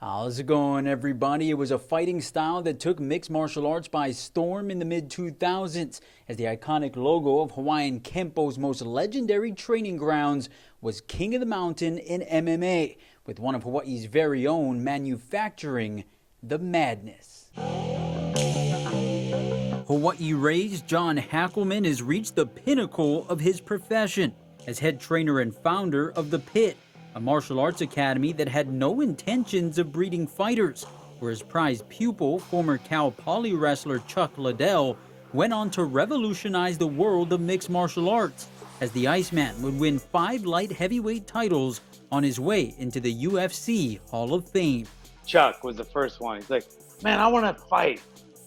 How's it going, everybody? It was a fighting style that took mixed martial arts by storm in the mid-2000s, as the iconic logo of Hawaiian Kempo's most legendary training grounds was King of the Mountain in MMA, with one of Hawaii's very own manufacturing the madness. Hawaii-raised John Hackleman has reached the pinnacle of his profession as head trainer and founder of the Pit, a martial arts academy that had no intentions of breeding fighters, where his prized pupil, former Cal Poly wrestler Chuck Liddell, went on to revolutionize the world of mixed martial arts, as the Iceman would win 5 light heavyweight titles on his way into the UFC Hall of Fame. Chuck was the first one. He's like, man, I want to fight.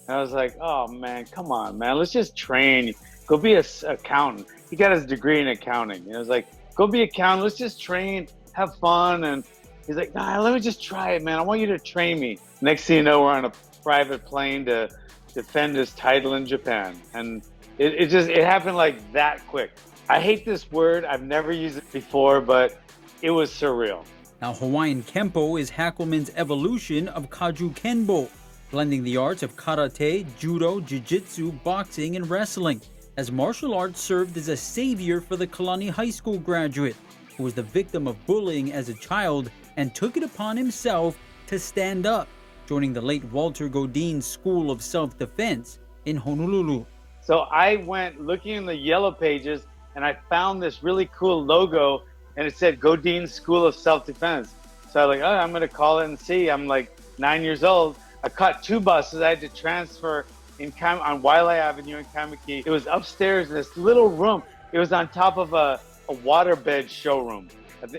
And I was like, oh man, come on, man, let's just train. Go be an accountant. He got his degree in accounting. And I was like, go be an accountant, let's just train, have fun. And he's like, nah, let me just try it, man. I want you to train me. Next thing you know, we're on a private plane to defend his title in Japan. And it happened like that quick. I hate this word. I've never used it before, but it was surreal. Now, Hawaiian Kempo is Hackleman's evolution of Kaju Kenbo, blending the arts of karate, judo, jiu-jitsu, boxing, and wrestling, as martial arts served as a savior for the Kalani High School graduate, who was the victim of bullying as a child and took it upon himself to stand up, joining the late Walter Godin's School of Self-Defense in Honolulu. So I went looking in the yellow pages and I found this really cool logo and it said Godin's School of Self-Defense. So I was like, oh, I'm gonna call it and see. I'm like 9 years old. I caught 2 buses. I had to transfer on Wailea Avenue in Kamiki. It was upstairs in this little room. It was on top of a waterbed showroom.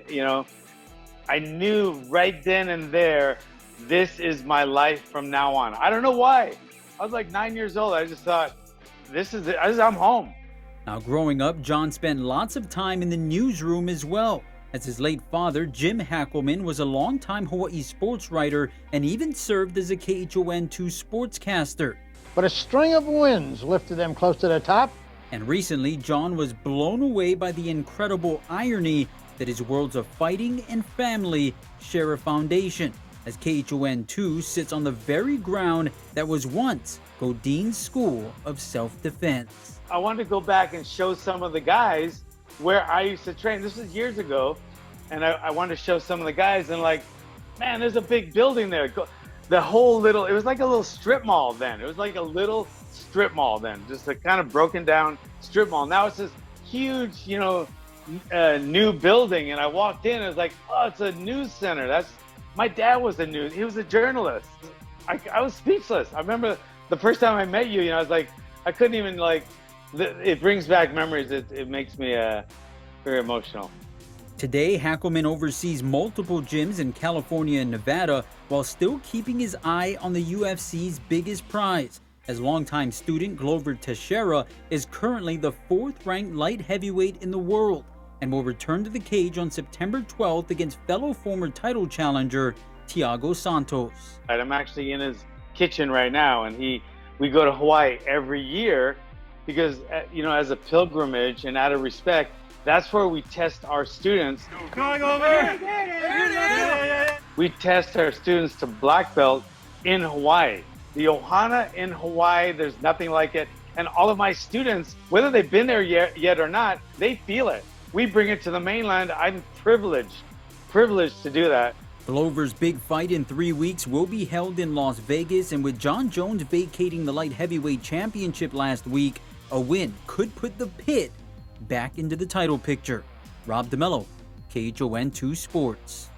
You know, I knew right then and there, this is my life from now on. I don't know why. I was like 9 years old. I just thought, this is it. I'm home. Now, growing up, John spent lots of time in the newsroom as well, as his late father, Jim Hackleman, was a longtime Hawaii sports writer and even served as a KHON 2 sportscaster. But a string of wins lifted them close to the top. And recently, John was blown away by the incredible irony that his worlds of fighting and family share a foundation, as KHON 2 sits on the very ground that was once Godin's School of Self-Defense. I wanted to go back and show some of the guys where I used to train. This was years ago, and I wanted to show some of the guys, and like, man, there's a big building there. The whole little, it was like a little strip mall then. It was like a little strip mall then, just a kind of broken down strip mall. Now it's this huge, you know, new building, and I walked in, and I was like, oh, it's a news center. My dad was he was a journalist. I was speechless. I remember the first time I met you, you know, I was like, I couldn't even like, it brings back memories. It makes me very emotional. Today, Hackleman oversees multiple gyms in California and Nevada while still keeping his eye on the UFC's biggest prize, as longtime student Glover Teixeira is currently the 4th-ranked light heavyweight in the world and will return to the cage on September 12th against fellow former title challenger Thiago Santos. I'm actually in his kitchen right now, and we go to Hawaii every year because, you know, as a pilgrimage and out of respect, that's where we test our students. Going over! There We test our students to black belt in Hawaii. The Ohana in Hawaii, there's nothing like it. And all of my students, whether they've been there yet or not, they feel it. We bring it to the mainland. I'm privileged to do that. Glover's big fight in 3 weeks will be held in Las Vegas, and with John Jones vacating the light heavyweight championship last week, a win could put the Pit back into the title picture. Rob DeMello, KHON 2 Sports.